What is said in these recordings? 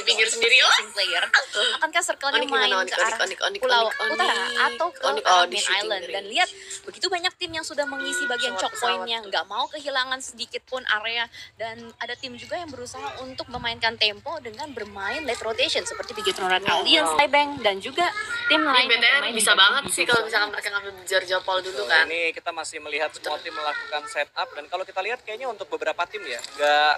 di pinggir sendiri player. Akankah circle-nya main ke arah pulau utara atau ke main island? Dan lihat, begitu banyak tim yang sudah mengisi bagian choke point-nya, nggak mau kehilangan sedikit pun area. Dan ada tim juga yang berusaha untuk memainkan tempo dengan bermain late rotation seperti Bigetron Alliance, Skybank, dan juga tim lain. Ini bisa banget sih kalau misalkan mereka ngambil Jarjapol dulu kan. Ini kita masih melihat semua tim melakukan setup, dan kalau kita lihat kayaknya untuk beberapa tim ya, enggak,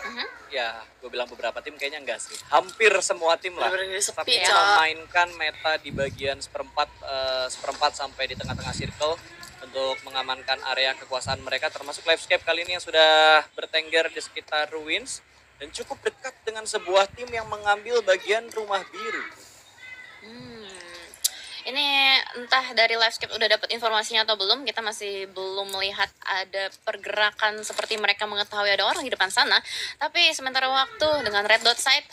ya gue bilang beberapa tim kayaknya enggak sih, hampir semua tim lah tapi memainkan meta di bagian seperempat sampai di tengah-tengah circle untuk mengamankan area kekuasaan mereka, termasuk Livescape kali ini yang sudah bertengger di sekitar ruins dan cukup dekat dengan sebuah tim yang mengambil bagian rumah biru. Ini entah dari Livescape udah dapat informasinya atau belum, kita masih belum melihat ada pergerakan seperti mereka mengetahui ada orang di depan sana. Tapi sementara waktu dengan Red Dot side,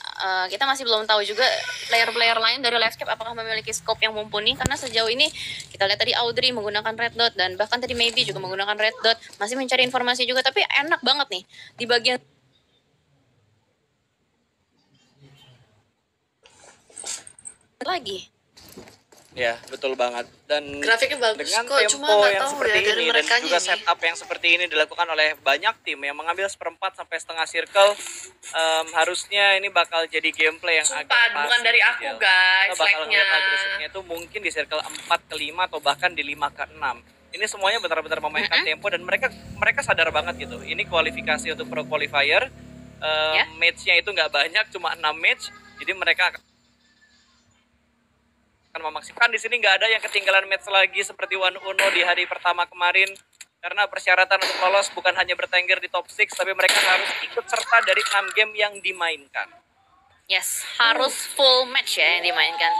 kita masih belum tahu juga player-player lain dari Livescape apakah memiliki scope yang mumpuni. Karena sejauh ini kita lihat tadi Audrey menggunakan Red Dot dan bahkan tadi Maybe juga menggunakan Red Dot. Masih mencari informasi juga, tapi enak banget nih di bagian lagi. Ya, betul banget. Dan grafiknya bagus dengan kok, tempo yang seperti ini dan juga setup yang seperti ini dilakukan oleh banyak tim yang mengambil seperempat sampai setengah circle, harusnya ini bakal jadi gameplay yang agak pas. Bukan dari aku guys, kita bakal lihat agresifnya itu mungkin di circle 4 ke 5 atau bahkan di 5 ke 6. Ini semuanya benar-benar memainkan tempo dan mereka sadar banget gitu. Ini kualifikasi untuk pro qualifier, match-nya itu nggak banyak, cuma 6 match. Jadi mereka akan memaksimalkan. Di sini nggak ada yang ketinggalan match lagi seperti One Uno di hari pertama kemarin, karena persyaratan untuk lolos bukan hanya bertengger di top 6, tapi mereka harus ikut serta dari 6 game yang dimainkan. Yes, harus full match ya yang dimainkan.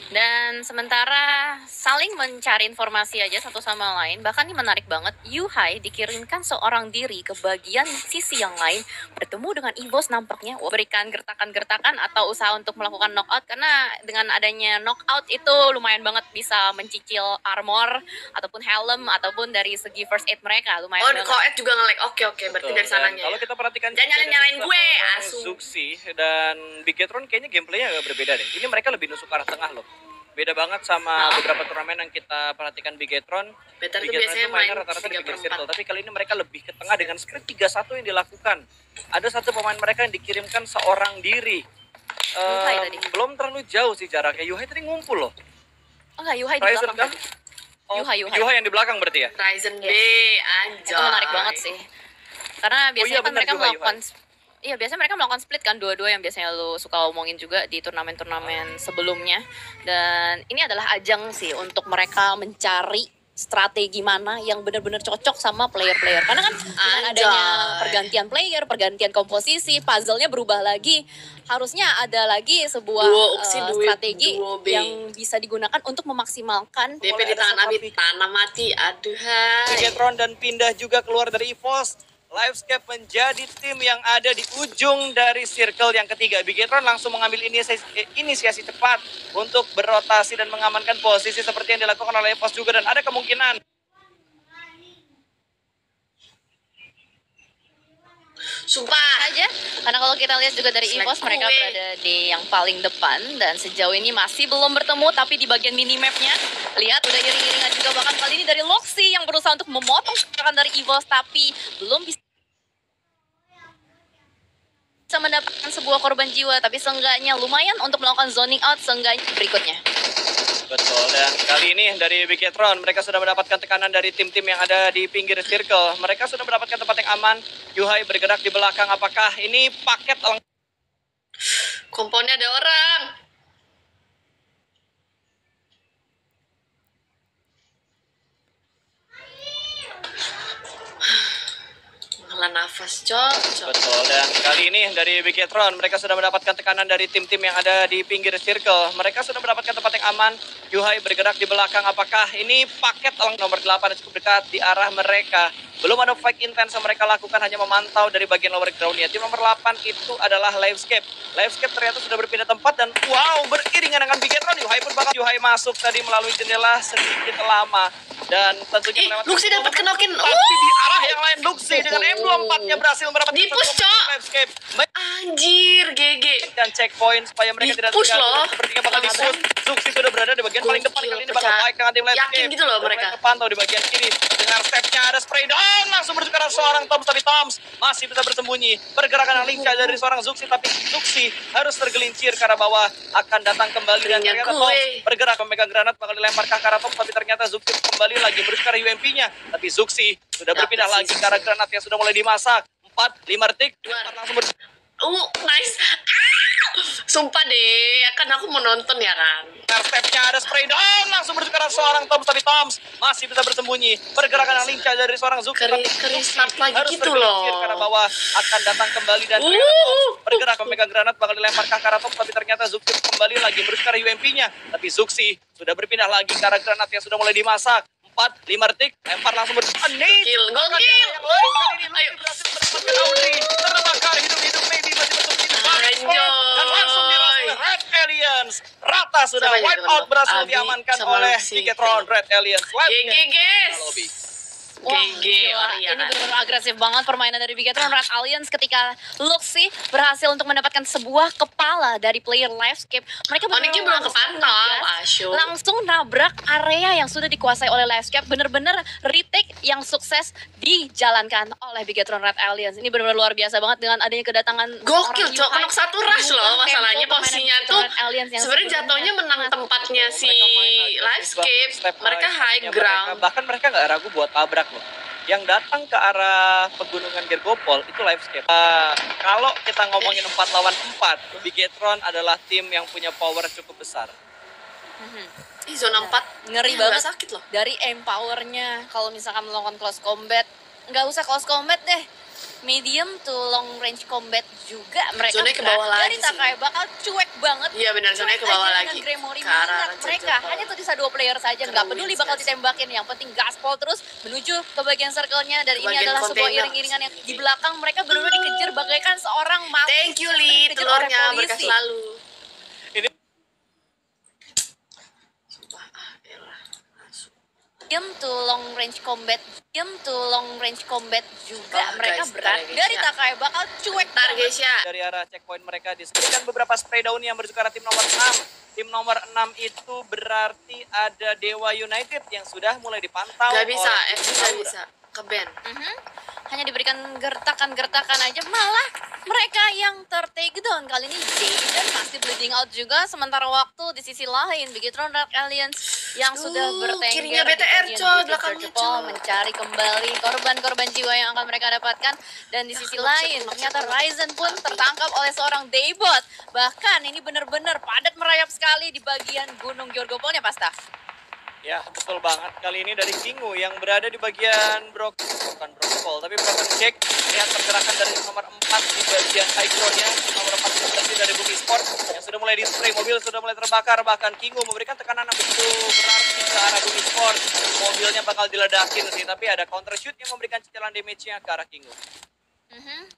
Dan sementara saling mencari informasi aja satu sama lain. Bahkan ini menarik banget, Yuhai dikirimkan seorang diri ke bagian sisi yang lain, bertemu dengan EVOS nampaknya berikan gertakan-gertakan atau usaha untuk melakukan knockout. Karena dengan adanya knockout itu lumayan banget bisa mencicil armor ataupun helm ataupun dari segi first aid mereka lumayan banget. Koet juga nge-lag. Oke, berarti dari sananya. Kalau kita perhatikan jangan nyalain gue, asu. Zuxi dan Bigetron kayaknya gameplaynya agak berbeda deh. Ini mereka lebih nusuk ke arah tengah loh. Beda banget sama beberapa turnamen yang kita perhatikan Bigetron. Bigetron itu mainnya rata-rata di pinggir circle, tapi kali ini mereka lebih ke tengah dengan script 3-1 yang dilakukan. Ada satu pemain mereka yang dikirimkan seorang diri. Belum terlalu jauh sih jaraknya. Yuhai tadi ngumpul loh. Enggak, Yuhai di belakang. Yuhai yang di belakang berarti ya? Ryzen B, anjay. Itu menarik banget sih. Karena biasanya kan mereka melakukan biasanya mereka melakukan split kan, dua-dua yang biasanya lu suka omongin juga di turnamen-turnamen sebelumnya. Dan ini adalah ajang sih untuk mereka mencari strategi mana yang benar-benar cocok sama player-player. Karena kan dengan adanya pergantian player, pergantian komposisi, puzzle-nya berubah lagi. Harusnya ada lagi sebuah strategi yang bisa digunakan untuk memaksimalkan DP di tangan Abi, tanah mati, aduh hai. Bigetron dan pindah juga keluar dari EVOS. Livescape menjadi tim yang ada di ujung dari circle yang ketiga. Bigetron langsung mengambil inisiasi cepat untuk berotasi dan mengamankan posisi seperti yang dilakukan oleh EVOS juga, dan ada kemungkinan sumpah aja, karena kalau kita lihat juga dari EVOS mereka berada di yang paling depan dan sejauh ini masih belum bertemu. Tapi di bagian minimapnya lihat udah iring-iringan juga, bahkan kali ini dari Loxi yang berusaha untuk memotong serangan dari EVOS tapi belum bisa mendapatkan sebuah korban jiwa. Tapi seenggaknya lumayan untuk melakukan zoning out seenggaknya berikutnya. Betul, dan kali ini dari Bigetron mereka sudah mendapatkan tekanan dari tim-tim yang ada di pinggir circle. Mereka sudah mendapatkan tempat yang aman. Yuhai bergerak di belakang. Apakah ini paket komponnya ada orang? Menghela nafas, cok. Betul, dan kali ini dari Bigetron mereka sudah mendapatkan tekanan dari tim-tim yang ada di pinggir circle. Mereka sudah mendapatkan tempat yang aman. Yuhai bergerak di belakang. Apakah ini paket nomor 8 cukup dekat di arah mereka? Belum ada fight intens yang mereka lakukan, hanya memantau dari bagian lower ground-nya. Tim nomor 8 itu adalah Livescape. Livescape ternyata sudah berpindah tempat dan wow, beriringan dengan Bigetron. Yuhai masuk tadi melalui jendela sedikit lama. Dan tentunya Luxi dapat kenokin. Tapi di arah yang lain Luxi dengan emblem Keempatnya berhasil mendapatkan Di push, Cok. Landscape. Anjir, GG. Dan checkpoint supaya mereka tidak Di-push terganggu. loh. Sepertinya bakal di-push. Zuxi sudah berada di bagian paling depan kali ini, bakal baik dengan tim Landscape. Yakin gitu loh Dan mereka. Pantau di bagian kiri dengan stepnya ada spray down langsung menuju ke arah seorang Toms, tapi Toms masih bisa bersembunyi. Pergerakan yang lincah dari seorang Zuxi, tapi Zuxi harus tergelincir karena bawah akan datang kembali dan Keringat ternyata gue. Toms bergerak memegang granat bakal dilempar ke arah Toms, tapi ternyata Zuxi kembali lagi menuju ke arah UMP-nya. Tapi Zuxi sudah Dapet berpindah sih, lagi ke arah granat yang sudah mulai dimasak. 4-5 detik, Luar. langsung Nice. Sumpah deh, kan aku mau nonton ya kan. stepnya ada spray down langsung menuju ke arah seorang Toms, tapi Toms masih bisa bersembunyi. Pergerakan yang lincah dari seorang Zuxi, tapi Restart Zuxi lagi harus gitu tergelincir loh. karena bawah akan datang kembali dan ternyata Toms bergerak memegang granat bakal dilempar ke arah Toms, tapi ternyata Zuxi kembali lagi menuju ke arah UMP-nya. Tapi Zuxi sudah berpindah lagi ke arah granat yang sudah mulai dimasak. 4-5 detik, lempar langsung Gokil, gokil. Ayo. terbakar hidup-hidup, maybe masih bersembunyi di balik Anjoy. dan langsung dirasa Red Aliens. Rata sudah Siapa wipe yang out berhasil Abi diamankan sama oleh si Bigetron Red Aliens. GG, guys. Lobby. Wah, GG, gila. Arya. Ini benar-benar agresif banget permainan dari Bigetron Red Alliance ketika Luxi berhasil untuk mendapatkan sebuah kepala dari player Livescape. Mereka Oniknya belum kepantau, Asyo. langsung nabrak area yang sudah dikuasai oleh Livescape. Bener-bener retake yang sukses dijalankan oleh Bigetron Red Alliance. Ini benar-benar luar biasa banget dengan adanya kedatangan Gokil, seorang Cok. UI. Knock satu rush loh. Mengubah Masalahnya tempo posisinya permainan tuh Bigetron Red Alliance yang sebenarnya jatuhnya menang tempatnya si Livescape. Mereka high ground. Bahkan mereka nggak ragu buat tabrak loh. Yang datang ke arah pegunungan Gergopol itu Livescape. Kalau kita ngomongin 4 lawan 4, Bigetron adalah tim yang punya power cukup besar. Ih, zona 4 Ngeri nggak banget sakit loh. dari empowernya. Kalau misalkan melakukan close combat, nggak usah close combat deh, medium to long range combat juga mereka Zonanya ke berat. bawah Dari lagi Takai bakal cuek banget. Iya benar, zonanya ke Cuek bawah aja lagi. dengan Gremory Ke arah mengingat Raja mereka Jepang. hanya tersisa 2 player saja, nggak Karena peduli wins, bakal guys. ditembakin, yang penting gaspol terus menuju ke bagian circle-nya. Dan Ke ini bagian adalah sebuah container. iring-iringan yang di belakang mereka benar-benar dikejar bagaikan seorang maling. Thank you, Li. Dikejar oleh Telurnya berkah polisi. selalu. Ini Sumpah, elah. Asu. Medium to long range combat, medium to long range combat juga Oh, mereka guys, berat. bentar ya, guys, Dari ya. Takai bakal cuek Bentar banget. guys ya. dari arah checkpoint mereka disebutkan beberapa spray down yang menuju ke arah tim nomor 6. Tim nomor 6 itu berarti ada Dewa United yang sudah mulai dipantau. Gak bisa, oleh FC tim gak Aura. bisa. Ke band. Hanya diberikan gertakan-gertakan aja, malah mereka yang ter-takedown. Kali ini Jaden masih bleeding out juga, sementara waktu di sisi lain Bigetron Red Alliance yang sudah bertengger kirinya di BTR, bagian coy, Bukit belakangnya, Sergepol, coy. mencari kembali korban-korban jiwa yang akan mereka dapatkan. Dan di sisi lain ternyata Ryzen pun tertangkap oleh seorang Daybot. Bahkan ini benar-benar padat merayap sekali di bagian Gunung Georgopolnya, Pasta. Ya, betul banget. Kali ini dari Kingu yang berada di bagian bukan Brokpol, tapi Broken Jack. Lihat pergerakan dari nomor 4 di bagian high ground-nya. Nomor 4 berarti dari Bumi Sport yang sudah mulai di-spray, mobil sudah mulai terbakar. Bahkan Kingu memberikan tekanan yang begitu berarti ke arah Bumi Sport. Mobilnya bakal diledakin sih, tapi ada counter shoot yang memberikan cicilan damage-nya ke arah Kingu.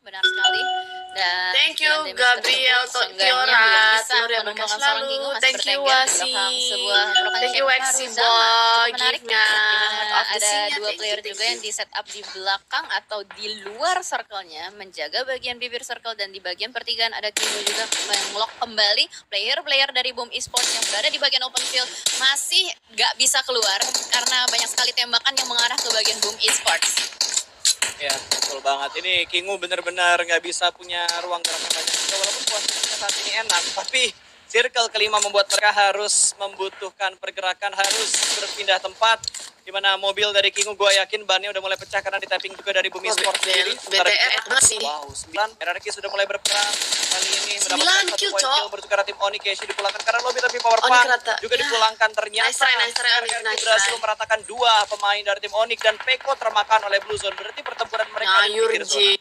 Benar sekali. Dan Thank you, dengan damage Gabriel tersebut, seenggaknya Tiora. belum bisa Telur yang berkah menumbangkan seorang selalu. Kingu, masih Thank you, bertengger di Wasi. belakang sebuah broken Thank you, shape Waxi baru zaman. Boy. Cukup menarik, Gift-nya. di mana Of the ada scene-nya. dua Thank player you, juga yang di setup di belakang atau di luar circle-nya, menjaga bagian bibir circle, dan di bagian pertigaan ada Kingu juga menglok kembali player-player dari Boom Esports yang berada di bagian open field masih gak bisa keluar karena banyak sekali tembakan yang mengarah ke bagian Boom Esports. Ya, betul banget. Ini Kingu benar-benar nggak bisa punya ruang gerak yang banyak juga, walaupun posisinya saat ini enak. Tapi circle kelima membuat mereka harus membutuhkan pergerakan, harus berpindah tempat. Di mana mobil dari Kingu gue yakin bannya udah mulai pecah karena di-tapping juga dari Bumi Sport sendiri. BTR masih. Wow, 9. Hierarchy sudah mulai berperang. Kali ini 9 mendapatkan 1 kill, poin Cok. kill menuju ke arah tim Onyx. Casey dipulangkan karena lobby, tapi power Onyx punk rata. juga Ya. dipulangkan. Ternyata Nice try, nice try, Onyx, RRQ nice berhasil try. meratakan 2 pemain dari tim Onyx dan Peko termakan oleh Blue Zone. Berarti pertempuran mereka di Ngayur, pinggir Ji. zona.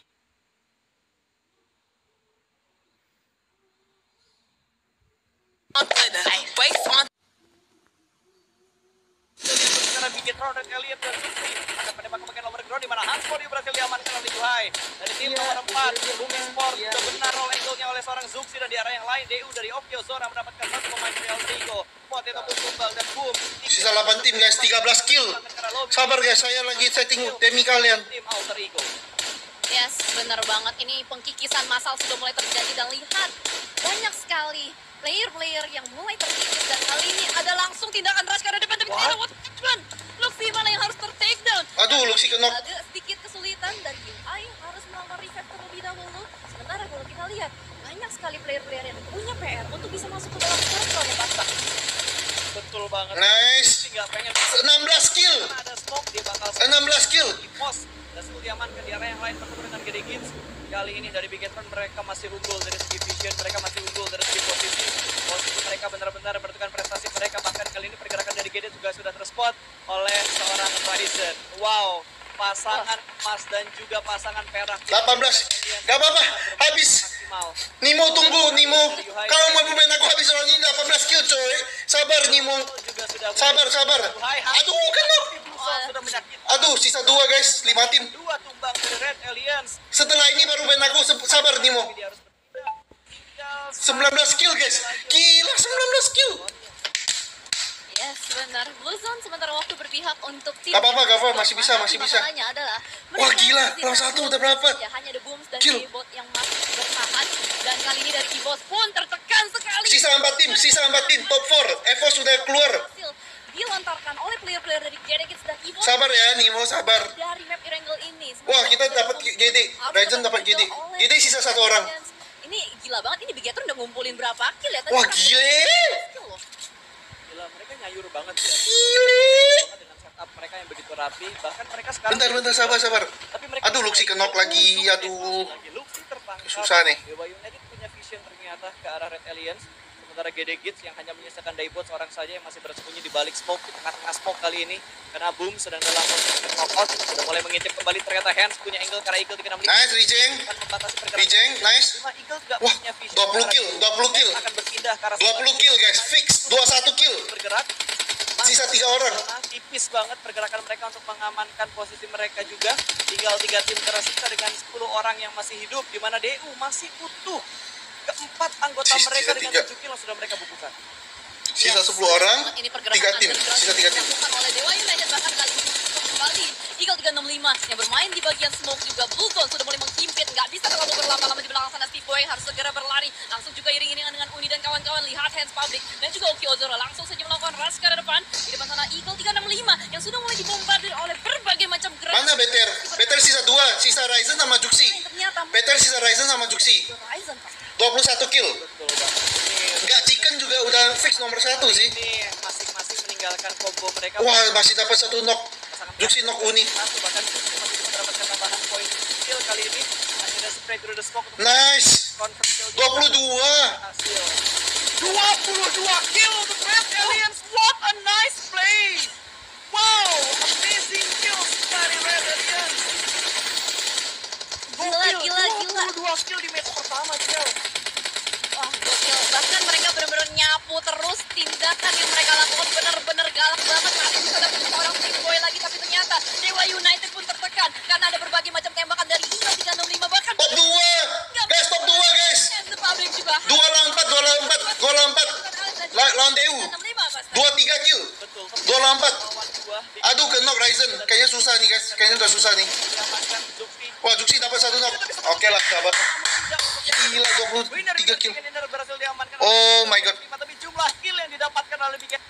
Karena Bigetron dan Elliot dan Sukri akan menembak ke bagian lower ground, di mana Hanspor berhasil diamankan oleh Juhai. Dari tim nomor 4, Bumi Sport sudah benar roll angle-nya oleh seorang Zuxi, dan di arah yang lain DU dari Okyo Zora mendapatkan 1 pemain dari Altrigo. Potato pun tumbal dan boom. Sisa 8 tim guys, 13 kill. Sabar guys, saya lagi setting demi kalian. Tim Alter Ego. Yes, bener banget. Ini pengkikisan massal sudah mulai terjadi dan lihat banyak sekali player-player yang mulai terkikis dan kali ini ada langsung tindakan rush karena depan tapi tidak what happened? Luffy malah yang harus ter-take down. Aduh, Luxi kena. Agak sedikit kesulitan dan UI harus melakukan reset terlebih dahulu. Sementara kalau kita lihat banyak sekali player-player yang punya PR untuk bisa masuk ke dalam circle ya Pak. Betul banget. Nice. Nggak pengen 16 kill. ada smoke dia bakal 16 kill. di pos dan sudah diamankan di area yang lain bertemu dengan Gede Kids. Kali ini dari Big Etron mereka masih unggul dari segi vision, mereka masih unggul dari segi posisi mereka benar-benar menentukan prestasi mereka. Bahkan kali ini pergerakan dari Gede juga sudah terspot oleh seorang Ryzen. Wow, pasangan emas dan juga pasangan perak 18. Gak apa-apa. Habis. maksimal. Nimo tunggu, Nimo. Kalau mau pemain aku habis orang ini 18 kill coy. Sabar Nimo. Juga sudah Sabar. Aduh, kena. sudah menyakiti. Aduh, sisa 2 guys, 5 tim. 2 tumbang dari Red Alliance. Setelah ini baru main aku, sabar Nimo. Dia harus berpindah. 19 kill guys. Gila 19 kill. Yes, benar. Blue Zone sementara waktu berpihak untuk tim. Gak apa-apa, masih bisa. Masalahnya adalah Wah, mereka gila, masih lawan satu udah berapa? Ya, hanya The Booms dan Kill. K-Bot yang masih bertahan. Dan kali ini dari Evos pun tertekan sekali. Sisa 4 tim, top 4. Evos sudah keluar. Berhasil dilontarkan oleh player-player dari Gede Kids dan Evos. Sabar ya Nimo, sabar. Dari map Irangel ini. Wah, kita dapat GD. Ryzen dapat GD. GD sisa 1 orang. Ini gila banget, ini Bigetron udah ngumpulin berapa kill ya? Wah, gile. Gila, mereka nyayur banget ya. Gile. Dengan setup mereka yang begitu rapi, bahkan mereka sekarang Bentar, sabar. Tapi mereka Aduh, Luxi kenok lagi, aduh. Luxi tertangkap. Susah nih. Dewa United punya vision ternyata ke arah Red Alliance. Sementara Gede Kids yang hanya menyisakan Daibot seorang saja yang masih bersembunyi di balik smoke, di tengah-tengah smoke kali ini. Karena Boom sedang dalam posisi knockout, sudah mulai mengintip kembali. Ternyata Hands punya angle karena Eagle 365 Nice, Rijeng. akan membatasi pergerakan. Rijeng, nice. Cuma Eagle juga Wah, punya vision. 20 kill. Akan berpindah ke arah 20 kill guys, fix. 21 kill. bergerak. Sisa 3 orang. Tipis banget pergerakan mereka untuk mengamankan posisi mereka juga. Tinggal 3 tim tersisa dengan 10 orang yang masih hidup, di mana DU masih utuh. Keempat anggota Sisa mereka dengan 3. 7 kill yang sudah mereka bukukan. Sisa 10 orang. Ini 3 tim. Sisa 3 tim. dilakukan oleh Dewa United bahkan kali ini untuk kembali Eagle 365 yang bermain di bagian smoke juga. Blue Zone sudah mulai menghimpit, nggak bisa terlalu berlama-lama di belakang sana. Steve Boy harus segera berlari, langsung juga iring-iringan dengan Uni dan kawan-kawan. Lihat Hands Public dan juga Oki Ozora langsung saja melakukan rush ke depan. Di depan sana Eagle 365 yang sudah mulai dibombardir oleh berbagai macam gerakan. Mana Better? Better sisa 2. Sisa Ryzen sama Juxi. Ternyata Better sisa Ryzen sama Juxi. Ryzen pasti. 21 kill. Betul banget. Enggak, Chicken juga udah fix nomor 1 sih. Ini masing-masing meninggalkan combo mereka. Wah, masih dapat 1 knock. Juxi knock Uni. Satu, bahkan Juxi masih bisa mendapatkan tambahan poin kill kali ini. Hanya ada spray through the smoke untuk Nice. convert kill. 22. Hasil 22 kill untuk Red Alliance. What a nice play. Wow, amazing kills dari Red Alliance. Gila. 22 kill di match pertama, Cel. Wah, gokil. Bahkan mereka benar-benar nyapu terus. Tindakan yang mereka lakukan benar-benar galak banget. Masih bisa dapat seorang Big Boy lagi, tapi ternyata Dewa United pun tertekan karena ada berbagai macam tembakan dari Eagle 365 bahkan Top 2. Guys, top 2 guys. The Public juga. 2 lawan 4. Lawan DU. 2-3 kill. Betul. 2 lawan 4. Lawan dua di Aduh, ke knock Ryzen. Kayaknya susah nih guys. Kayaknya udah susah nih. diamankan Zuki. Wah, Juxi dapat 1 knock. Oke lah, gak apa-apa. Gila, 23 kill. Winner berhasil diamankan. Oh my god. Tapi jumlah kill yang didapatkan oleh Big Cat.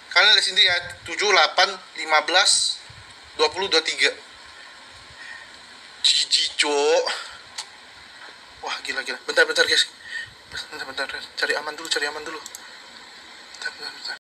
Kalian lihat sendiri ya. 7, 8, 15, 20, 23. GG, cok. Wah, gila. Bentar guys. Bentar. Cari aman dulu. Bentar.